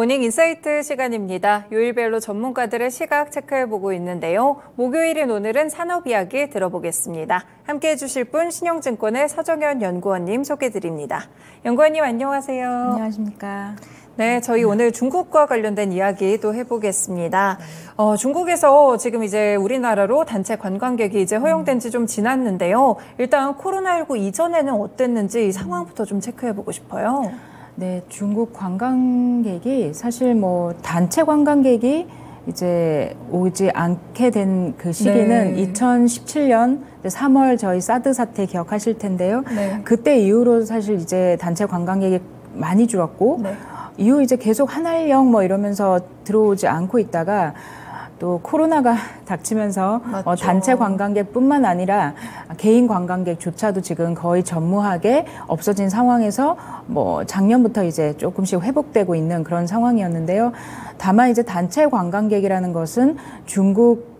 모닝 인사이트 시간입니다. 요일별로 전문가들의 시각 체크해보고 있는데요. 목요일인 오늘은 산업 이야기 들어보겠습니다. 함께해 주실 분 신영증권의 서정현 연구원님 소개드립니다. 연구원님 안녕하세요. 안녕하십니까. 네, 저희 오늘 중국과 관련된 이야기 또 해보겠습니다. 중국에서 지금 이제 우리나라로 단체 관광객이 이제 허용된 지 좀 지났는데요. 일단 코로나19 이전에는 어땠는지 이 상황부터 좀 체크해보고 싶어요. 네, 중국 관광객이 사실 뭐 단체 관광객이 이제 오지 않게 된 그 시기는 2017년 3월 저희 사드 사태 기억하실 텐데요. 네. 그때 이후로 사실 이제 단체 관광객이 많이 줄었고 이후 이제 계속 한활령 뭐 이러면서 들어오지 않고 있다가 또 코로나가 닥치면서 단체 관광객뿐만 아니라 개인 관광객조차도 지금 거의 전무하게 없어진 상황에서 뭐 작년부터 이제 조금씩 회복되고 있는 그런 상황이었는데요. 다만 이제 단체 관광객이라는 것은 중국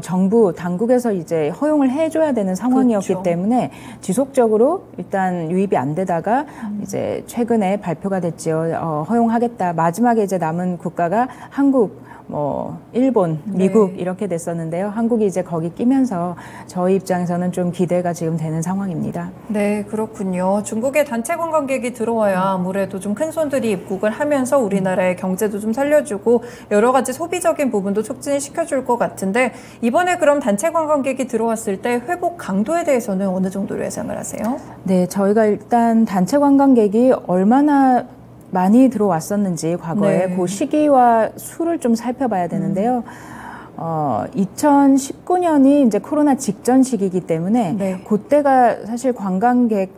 정부 당국에서 이제 허용을 해줘야 되는 상황이었기 때문에 지속적으로 일단 유입이 안 되다가 이제 최근에 발표가 됐지요. 허용하겠다. 마지막에 이제 남은 국가가 한국, 뭐 일본, 미국 이렇게 됐었는데요. 한국이 이제 거기 끼면서 저희 입장에서는 좀 기대가 지금 되는 상황입니다. 네, 그렇군요. 중국의 단체 관광객이 들어와야 아무래도 좀 큰 손들이 입국을 하면서 우리나라의 경제도 좀 살려주고 여러 가지 소비적인 부분도 촉진시켜줄 것 같은데 이번에 그럼 단체 관광객이 들어왔을 때 회복 강도에 대해서는 어느 정도로 예상을 하세요? 네, 저희가 일단 단체 관광객이 얼마나 많이 들어왔었는지 과거에 그 시기와 수를 좀 살펴봐야 되는데요. 2019년이 이제 코로나 직전 시기이기 때문에 그때가 사실 관광객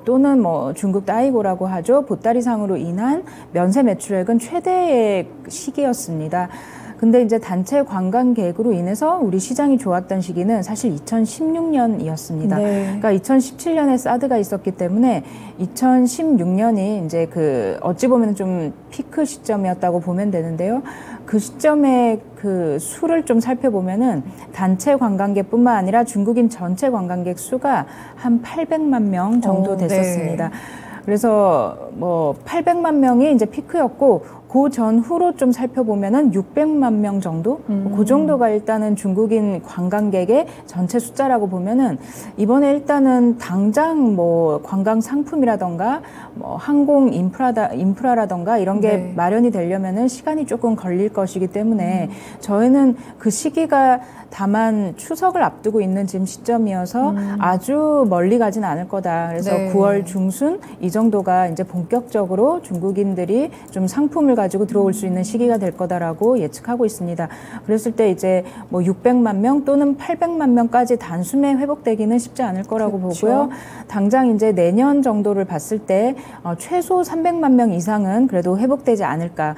또는 중국 따이고라고 하죠. 보따리상으로 인한 면세 매출액은 최대의 시기였습니다. 근데 이제 단체 관광객으로 인해서 우리 시장이 좋았던 시기는 사실 2016년이었습니다. 그러니까 2017년에 사드가 있었기 때문에 2016년이 이제 어찌 보면 좀 피크 시점이었다고 보면 되는데요. 그 시점에 그 수를 좀 살펴보면은 단체 관광객뿐만 아니라 중국인 전체 관광객 수가 한 800만 명 정도 됐었습니다. 그래서 800만 명이 이제 피크였고 그 전후로 좀 살펴보면은 600만 명 정도? 그 정도가 일단은 중국인 관광객의 전체 숫자라고 보면은 이번에 일단은 당장 관광 상품이라던가 항공 인프라라던가 이런 게 마련이 되려면은 시간이 조금 걸릴 것이기 때문에 저희는 그 시기가 다만 추석을 앞두고 있는 지금 시점이어서 아주 멀리 가진 않을 거다. 그래서 9월 중순 이 정도가 이제 본격적으로 중국인들이 좀 상품을 가지고 들어올 수 있는 시기가 될 거다라고 예측하고 있습니다. 그랬을 때 이제 600만 명 또는 800만 명까지 단숨에 회복되기는 쉽지 않을 거라고 보고요. 당장 이제 내년 정도를 봤을 때 최소 300만 명 이상은 그래도 회복되지 않을까.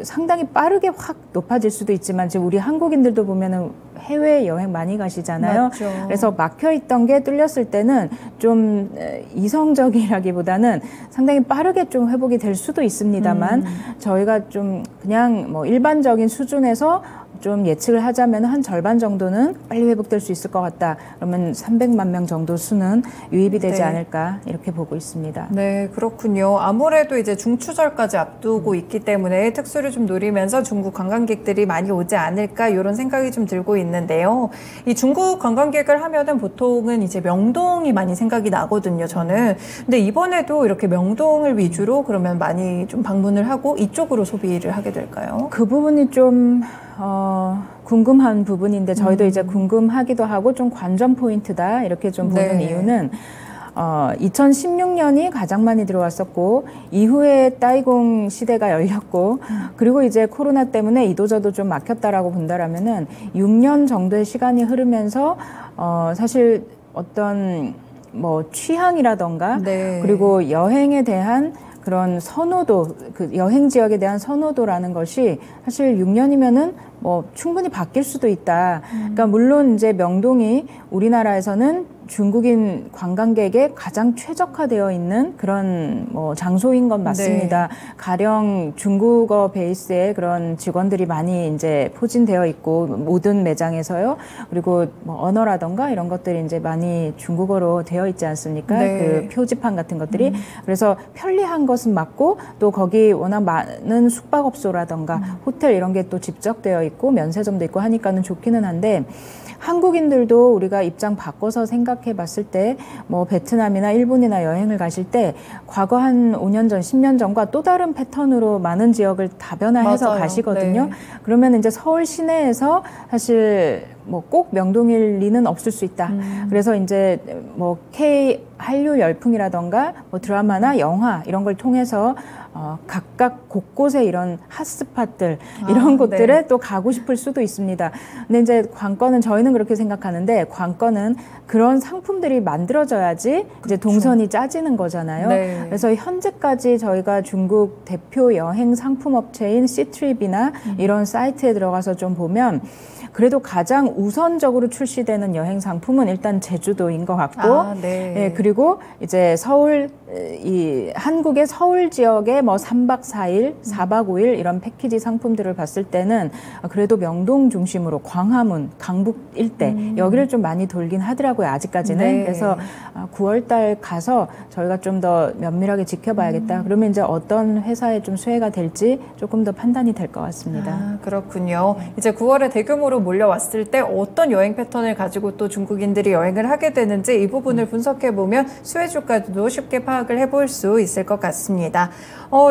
상당히 빠르게 확 높아질 수도 있지만 지금 우리 한국인들도 보면은 해외 여행 많이 가시잖아요. 그래서 막혀있던 게 뚫렸을 때는 좀 이성적이라기보다는 상당히 빠르게 좀 회복이 될 수도 있습니다만 저희가 좀 그냥 일반적인 수준에서 좀 예측을 하자면 한 절반 정도는 빨리 회복될 수 있을 것 같다. 그러면 300만 명 정도 수는 유입이 되지 않을까 이렇게 보고 있습니다. 네, 그렇군요. 아무래도 이제 중추절까지 앞두고 있기 때문에 특수를 좀 노리면서 중국 관광객들이 많이 오지 않을까 이런 생각이 좀 들고 있는데요. 이 중국 관광객을 하면은 보통은 이제 명동이 많이 생각이 나거든요, 저는. 근데 이번에도 이렇게 명동을 위주로 그러면 많이 좀 방문을 하고 이쪽으로 소비를 하게 될까요? 그 부분이 좀 궁금한 부분인데 저희도 이제 궁금하기도 하고 좀 관전 포인트다 이렇게 좀 보는 이유는 2016년이 가장 많이 들어왔었고 이후에 따이공 시대가 열렸고 그리고 이제 코로나 때문에 이도저도 좀 막혔다라고 본다라면은 6년 정도의 시간이 흐르면서 사실 어떤 취향이라던가 그리고 여행에 대한 그런 선호도, 그 여행 지역에 대한 선호도라는 것이 사실 6년이면은 충분히 바뀔 수도 있다. 그러니까 물론 이제 명동이 우리나라에서는 중국인 관광객에 가장 최적화되어 있는 그런 뭐 장소인 건 맞습니다. 네. 가령 중국어 베이스의 그런 직원들이 많이 이제 포진되어 있고 모든 매장에서요. 그리고 뭐 언어라던가 이런 것들이 이제 많이 중국어로 되어 있지 않습니까? 네. 그 표지판 같은 것들이. 그래서 편리한 것은 맞고 또 거기 워낙 많은 숙박업소라던가 호텔 이런 게 또 집적되어 있고 면세점도 있고 하니까는 좋기는 한데 한국인들도 우리가 입장 바꿔서 생각해 봤을 때 뭐 베트남이나 일본이나 여행을 가실 때 과거 한 5년 전, 10년 전과 또 다른 패턴으로 많은 지역을 다변화해서 맞아요. 가시거든요. 네. 그러면 이제 서울 시내에서 사실 뭐 꼭 명동일 리는 없을 수 있다. 그래서 이제 뭐 K 한류 열풍이라던가 뭐 드라마나 영화 이런 걸 통해서 각각 곳곳에 이런 핫스팟들 이런 곳들에 네. 또 가고 싶을 수도 있습니다. 근데 이제 관건은 저희는 그렇게 생각하는데 관건은 그런 상품들이 만들어져야지 그렇죠. 이제 동선이 짜지는 거잖아요. 네. 그래서 현재까지 저희가 중국 대표 여행 상품 업체인 Ctrip이나 이런 사이트에 들어가서 좀 보면 그래도 가장 우선적으로 출시되는 여행 상품은 일단 제주도인 것 같고, 네. 예, 그리고 이제 서울, 이 한국의 서울 지역의 뭐 3박 4일, 4박 5일 이런 패키지 상품들을 봤을 때는 그래도 명동 중심으로 광화문, 강북 일대 여기를 좀 많이 돌긴 하더라고요, 아직까지는. 네. 그래서 9월 달 가서 저희가 좀 더 면밀하게 지켜봐야겠다. 그러면 이제 어떤 회사에 좀 수혜가 될지 조금 더 판단이 될 것 같습니다. 그렇군요. 이제 9월에 대규모로 몰려왔을 때 어떤 여행 패턴을 가지고 또 중국인들이 여행을 하게 되는지 이 부분을 분석해보면 수혜 주가도 쉽게 파악을 해볼 수 있을 것 같습니다.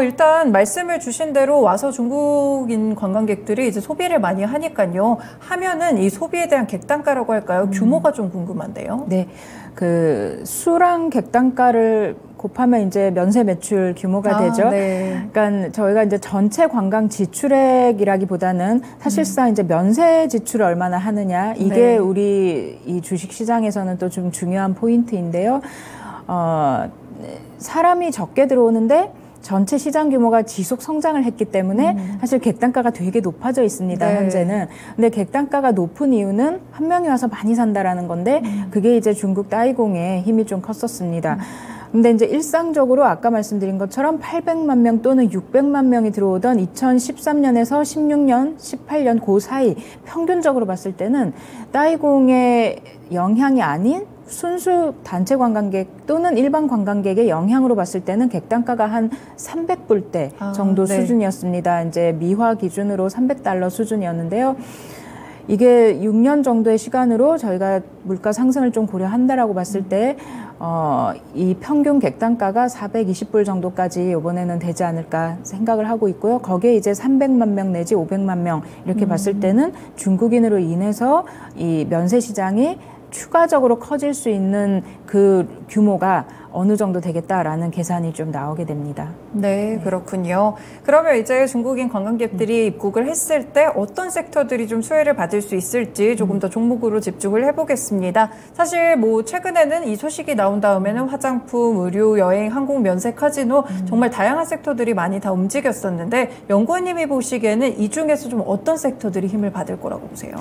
일단 말씀을 주신 대로 와서 중국인 관광객들이 이제 소비를 많이 하니까요. 하면은 이 소비에 대한 객단가라고 할까요? 규모가 좀 궁금한데요. 네. 그 수랑 객단가를 곱하면 이제 면세 매출 규모가 되죠. 네. 그러니까 저희가 이제 전체 관광 지출액이라기보다는 사실상 이제 면세 지출을 얼마나 하느냐 이게 네. 우리 이 주식 시장에서는 또 좀 중요한 포인트인데요. 사람이 적게 들어오는데 전체 시장 규모가 지속 성장을 했기 때문에 사실 객단가가 되게 높아져 있습니다. 네. 현재는. 근데 객단가가 높은 이유는 한 명이 와서 많이 산다라는 건데 그게 이제 중국 따이공의 힘이 좀 컸었습니다. 근데 이제 일상적으로 아까 말씀드린 것처럼 800만 명 또는 600만 명이 들어오던 2013년에서 16년, 18년 그 사이 평균적으로 봤을 때는 따이공의 영향이 아닌 순수 단체 관광객 또는 일반 관광객의 영향으로 봤을 때는 객단가가 한 300불대 정도 네. 수준이었습니다. 이제 미화 기준으로 300달러 수준이었는데요. 이게 6년 정도의 시간으로 저희가 물가 상승을 좀 고려한다라고 봤을 때, 이 평균 객단가가 420불 정도까지 이번에는 되지 않을까 생각을 하고 있고요. 거기에 이제 300만 명 내지 500만 명 이렇게 봤을 때는 중국인으로 인해서 이 면세 시장이 추가적으로 커질 수 있는 그 규모가 어느 정도 되겠다라는 계산이 좀 나오게 됩니다. 네, 그렇군요. 그러면 이제 중국인 관광객들이 입국을 했을 때 어떤 섹터들이 좀 수혜를 받을 수 있을지 조금 더 종목으로 집중을 해보겠습니다. 사실 뭐 최근에는 이 소식이 나온 다음에는 화장품, 의류, 여행, 항공, 면세, 카지노 정말 다양한 섹터들이 많이 다 움직였었는데 연구원님이 보시기에는 이 중에서 좀 어떤 섹터들이 힘을 받을 거라고 보세요?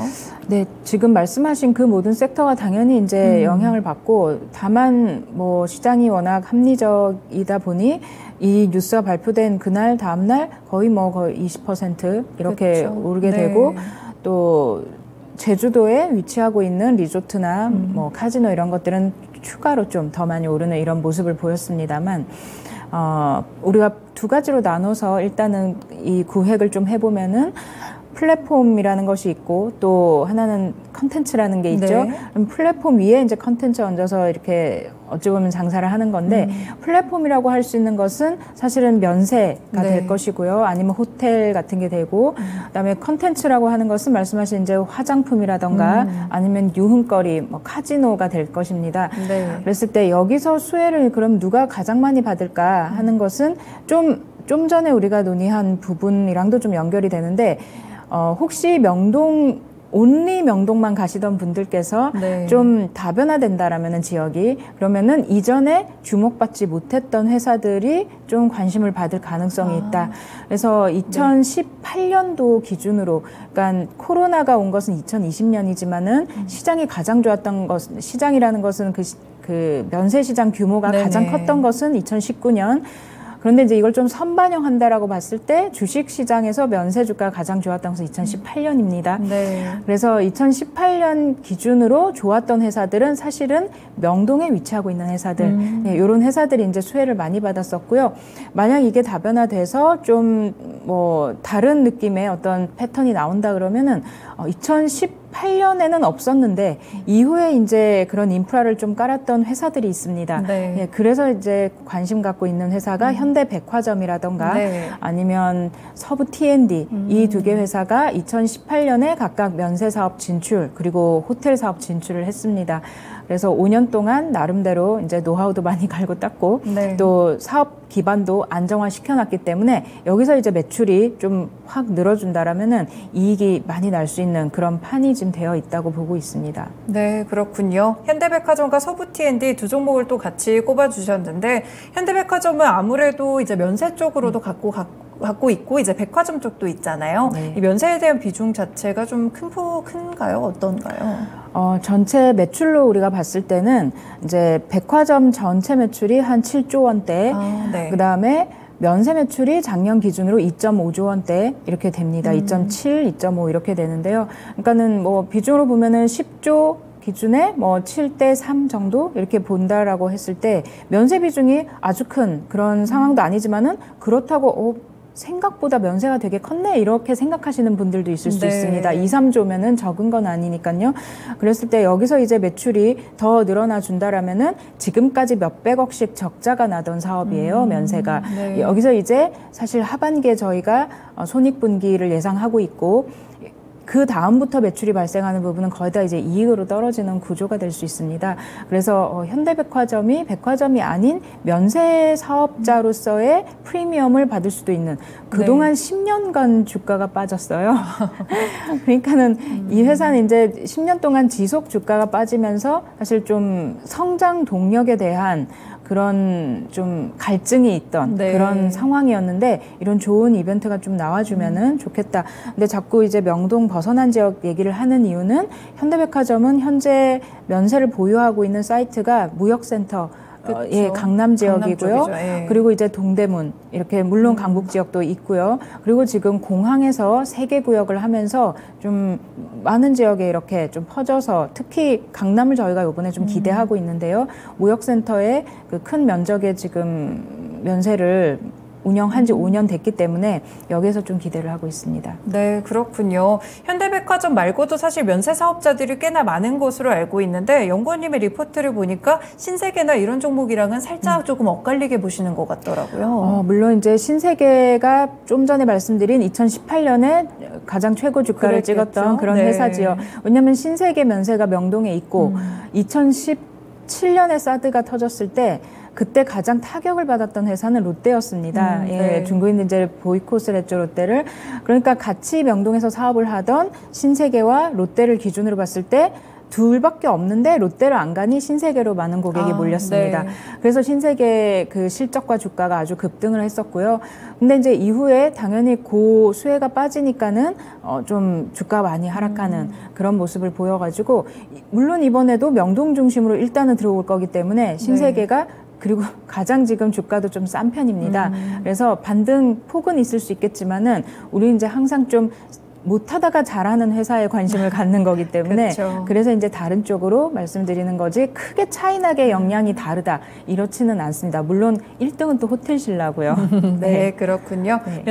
네, 지금 말씀하신 그 모든 섹터가 당연히 이제 영향을 받고 다만 뭐 시장이 워낙 합리적이다 보니 이 뉴스가 발표된 그날 다음날 거의 20% 이렇게 그렇죠. 오르게 네. 되고 또 제주도에 위치하고 있는 리조트나 뭐 카지노 이런 것들은 추가로 좀 더 많이 오르는 이런 모습을 보였습니다만 우리가 두 가지로 나눠서 일단은 이 구획을 좀 해보면은 플랫폼이라는 것이 있고 또 하나는 컨텐츠라는 게 있죠. 네. 그럼 플랫폼 위에 이제 컨텐츠 얹어서 이렇게 어찌 보면 장사를 하는 건데 플랫폼이라고 할 수 있는 것은 사실은 면세가 네. 될 것이고요. 아니면 호텔 같은 게 되고 그다음에 컨텐츠라고 하는 것은 말씀하신 이제 화장품이라던가 아니면 유흥거리, 뭐 카지노가 될 것입니다. 네. 그랬을 때 여기서 수혜를 그럼 누가 가장 많이 받을까 하는 것은 좀 전에 우리가 논의한 부분이랑도 좀 연결이 되는데 혹시 명동 온리 명동만 가시던 분들께서 네. 좀 다변화된다라면은 지역이 그러면은 이전에 주목받지 못했던 회사들이 좀 관심을 받을 가능성이 있다. 그래서 2018년도 기준으로, 그러니까 코로나가 온 것은 2020년이지만은 시장이 가장 좋았던 것, 시장이라는 것은 그 면세 시장 규모가 네네. 가장 컸던 것은 2019년. 그런데 이제 이걸 좀 선반영한다라고 봤을 때 주식 시장에서 면세 주가가 가장 좋았던 것은 2018년입니다. 네. 그래서 2018년 기준으로 좋았던 회사들은 사실은 명동에 위치하고 있는 회사들, 네, 이런 회사들이 이제 수혜를 많이 받았었고요. 만약 이게 다변화돼서 좀 뭐 다른 느낌의 어떤 패턴이 나온다 그러면은 2018년에는 없었는데 이후에 이제 그런 인프라를 좀 깔았던 회사들이 있습니다. 네. 예, 그래서 이제 관심 갖고 있는 회사가 현대백화점이라던가 네. 아니면 서부 T&D 이 두 개 회사가 2018년에 각각 면세 사업 진출 그리고 호텔 사업 진출을 했습니다. 그래서 5년 동안 나름대로 이제 노하우도 많이 갈고 닦고 네. 또 사업 기반도 안정화 시켜놨기 때문에 여기서 이제 매출이 좀 확 늘어준다라면은 이익이 많이 날 수 있는 그런 판이 지금 되어 있다고 보고 있습니다. 네, 그렇군요. 현대백화점과 서부 T&D 두 종목을 또 같이 꼽아주셨는데 현대백화점은 아무래도 이제 면세 쪽으로도 갖고 있고 이제 백화점 쪽도 있잖아요. 네. 이 면세에 대한 비중 자체가 좀 큰가요? 어떤가요? 전체 매출로 우리가 봤을 때는 이제 백화점 전체 매출이 한 7조 원대, 네. 그 다음에 면세 매출이 작년 기준으로 2.5조 원대 이렇게 됩니다. 2.7, 2.5 이렇게 되는데요. 그러니까는 뭐 비중으로 보면은 10조 기준에 뭐 7대 3 정도 이렇게 본다라고 했을 때 면세 비중이 아주 큰 그런 상황도 아니지만은 그렇다고 생각보다 면세가 되게 컸네 이렇게 생각하시는 분들도 있을 수 네. 있습니다. 2, 3조면은 적은 건 아니니까요. 그랬을 때 여기서 이제 매출이 더 늘어나 준다라면은 지금까지 몇백억씩 적자가 나던 사업이에요. 면세가. 네. 여기서 이제 사실 하반기에 저희가 손익분기를 예상하고 있고 그 다음부터 매출이 발생하는 부분은 거의 다 이제 이익으로 떨어지는 구조가 될 수 있습니다. 그래서 현대백화점이 백화점이 아닌 면세 사업자로서의 프리미엄을 받을 수도 있는 그동안 10년간 주가가 빠졌어요. 그러니까는 이 회사는 이제 10년 동안 지속 주가가 빠지면서 사실 좀 성장 동력에 대한 그런 좀 갈증이 있던 네. 그런 상황이었는데 이런 좋은 이벤트가 좀 나와주면은 좋겠다. 근데 자꾸 이제 명동 벗어난 지역 얘기를 하는 이유는 현대백화점은 현재 면세를 보유하고 있는 사이트가 무역센터 예, 강남 지역이고요. 예. 그리고 이제 동대문 이렇게 물론 강북 지역도 있고요. 그리고 지금 공항에서 3개 구역을 하면서 좀 많은 지역에 이렇게 좀 퍼져서 특히 강남을 저희가 이번에 좀 기대하고 있는데요. 무역센터에 그 큰 면적의 지금 면세를 운영한 지 5년 됐기 때문에 여기에서 좀 기대를 하고 있습니다. 네, 그렇군요. 현대백화점 말고도 사실 면세 사업자들이 꽤나 많은 것으로 알고 있는데 연구원님의 리포트를 보니까 신세계나 이런 종목이랑은 살짝 조금 엇갈리게 보시는 것 같더라고요. 물론 이제 신세계가 좀 전에 말씀드린 2018년에 가장 최고 주가를 그랬겠죠? 찍었던 그런 네. 회사지요. 왜냐하면 신세계 면세가 명동에 있고 2017년에 사드가 터졌을 때 그때 가장 타격을 받았던 회사는 롯데였습니다. 네. 중국인 이제 보이콧을 했죠, 롯데를. 그러니까 같이 명동에서 사업을 하던 신세계와 롯데를 기준으로 봤을 때 둘밖에 없는데 롯데를 안 가니 신세계로 많은 고객이 몰렸습니다. 네. 그래서 신세계 그 실적과 주가가 아주 급등을 했었고요. 근데 이제 이후에 당연히 고 수혜가 빠지니까는 좀 주가 많이 하락하는 그런 모습을 보여가지고 물론 이번에도 명동 중심으로 일단은 들어올 거기 때문에 신세계가 그리고 가장 지금 주가도 좀 싼 편입니다. 그래서 반등 폭은 있을 수 있겠지만은 우리 이제 항상 좀 못하다가 잘하는 회사에 관심을 갖는 거기 때문에 그렇죠. 그래서 이제 다른 쪽으로 말씀드리는 거지 크게 차이나게 영향이 다르다 이렇지는 않습니다. 물론 1등은 또 호텔신라고요. 네, 그렇군요. 네.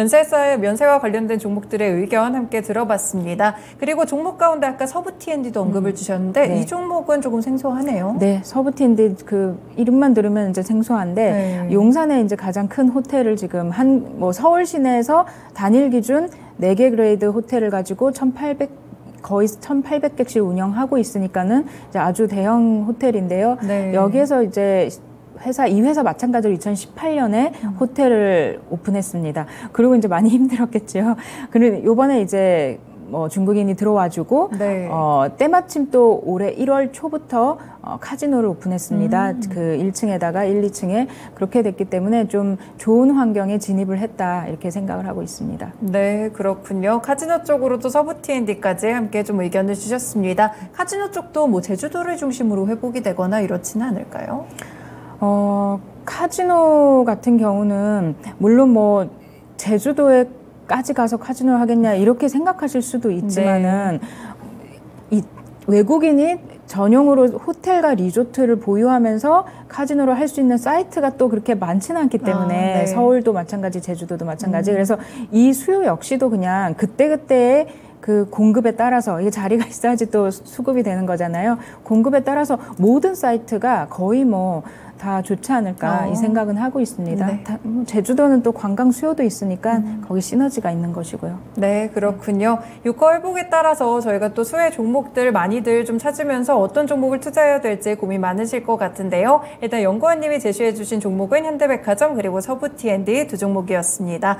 면세와 관련된 종목들의 의견 함께 들어봤습니다. 그리고 종목 가운데 아까 서부 T&D도 언급을 주셨는데 네. 이 종목은 조금 생소하네요. 네, 서부티인데 그 이름만 들으면 이제 생소한데 네. 용산에 이제 가장 큰 호텔을 지금 뭐 서울 시내에서 단일 기준 4개 그레이드 호텔을 가지고 거의 1,800개씩 운영하고 있으니까는 이제 아주 대형 호텔인데요. 네. 여기에서 이제 이 회사 마찬가지로 2018년에 호텔을 오픈했습니다. 그리고 이제 많이 힘들었겠죠. 그리고 요번에 이제 뭐 중국인이 들어와주고 네. 때마침 또 올해 1월 초부터 카지노를 오픈했습니다. 그 1층에다가 1, 2층에 그렇게 됐기 때문에 좀 좋은 환경에 진입을 했다 이렇게 생각을 하고 있습니다. 네, 그렇군요. 카지노 쪽으로도 서부 T&D까지 함께 좀 의견을 주셨습니다. 카지노 쪽도 뭐 제주도를 중심으로 회복이 되거나 이렇지는 않을까요? 카지노 같은 경우는 물론 뭐 제주도에까지 가서 카지노를 하겠냐 이렇게 생각하실 수도 있지만은 이 외국인이 전용으로 호텔과 리조트를 보유하면서 카지노를 할 수 있는 사이트가 또 그렇게 많지는 않기 때문에 서울도 마찬가지, 제주도도 마찬가지. 그래서 이 수요 역시도 그냥 그때그때의 그 공급에 따라서 이게 자리가 있어야지 또 수급이 되는 거잖아요. 공급에 따라서 모든 사이트가 거의 뭐 다 좋지 않을까 이 생각은 하고 있습니다. 네. 제주도는 또 관광 수요도 있으니까 거기 시너지가 있는 것이고요. 네, 그렇군요. 유가 회복에 따라서 저희가 또 수혜 종목들 많이들 좀 찾으면서 어떤 종목을 투자해야 될지 고민 많으실 것 같은데요. 일단 연구원님이 제시해 주신 종목은 현대백화점 그리고 서부 T&D 두 종목이었습니다.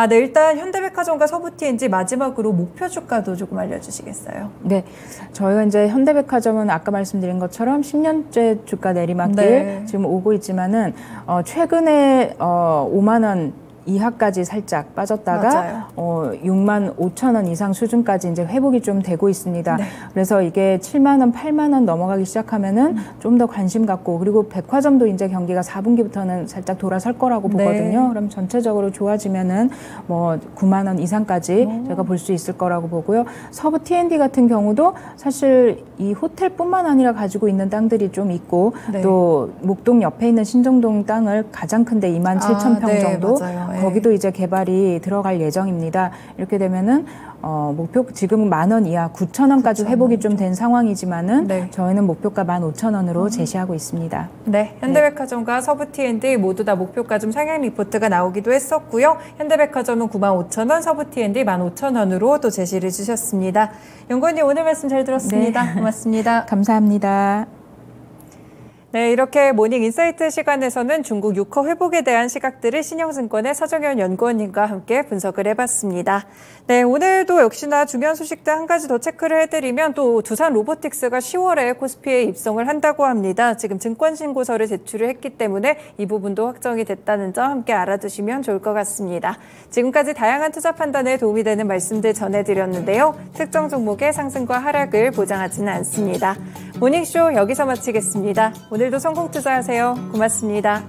네, 일단 현대백화점과 서부 T&D 마지막으로 목표 주가도 조금 알려주시겠어요? 네, 저희가 이제 현대백화점은 아까 말씀드린 것처럼 10년째 주가 내리막길 지금 오고 있지만은 최근에 5만 원 이하까지 살짝 빠졌다가 6만 5천 원 이상 수준까지 이제 회복이 좀 되고 있습니다. 그래서 이게 7만 원, 8만 원 넘어가기 시작하면은 좀 더 관심 갖고 그리고 백화점도 이제 경기가 4분기부터는 살짝 돌아설 거라고 보거든요. 그럼 전체적으로 좋아지면은 뭐 9만 원 이상까지 제가 볼 수 있을 거라고 보고요. 서부 T&D 같은 경우도 사실 이 호텔뿐만 아니라 가지고 있는 땅들이 좀 있고 또 목동 옆에 있는 신정동 땅을 가장 큰데 2만 7천 평 정도 거기도 이제 개발이 들어갈 예정입니다. 이렇게 되면은 목표 지금 10,000 원 이하 9,000원까지 회복이 좀 된 상황이지만은 저희는 목표가 15,000원으로 제시하고 있습니다. 네, 현대백화점과 서부 T&D 모두 다 목표가 좀 상향 리포트가 나오기도 했었고요. 현대백화점은 95,000원, 서부 T&D 15,000원으로 또 제시를 주셨습니다. 연구원님 오늘 말씀 잘 들었습니다. 고맙습니다. 감사합니다. 네, 이렇게 모닝 인사이트 시간에서는 중국 유커 회복에 대한 시각들을 신영증권의 서정현 연구원님과 함께 분석을 해봤습니다. 네, 오늘도 역시나 중요한 소식들 한 가지 더 체크를 해드리면 또 두산 로보틱스가 10월에 코스피에 입성을 한다고 합니다. 지금 증권신고서를 제출을 했기 때문에 이 부분도 확정이 됐다는 점 함께 알아두시면 좋을 것 같습니다. 지금까지 다양한 투자 판단에 도움이 되는 말씀들 전해드렸는데요. 특정 종목의 상승과 하락을 보장하지는 않습니다. 모닝쇼 여기서 마치겠습니다. 오늘도 성공 투자하세요. 고맙습니다.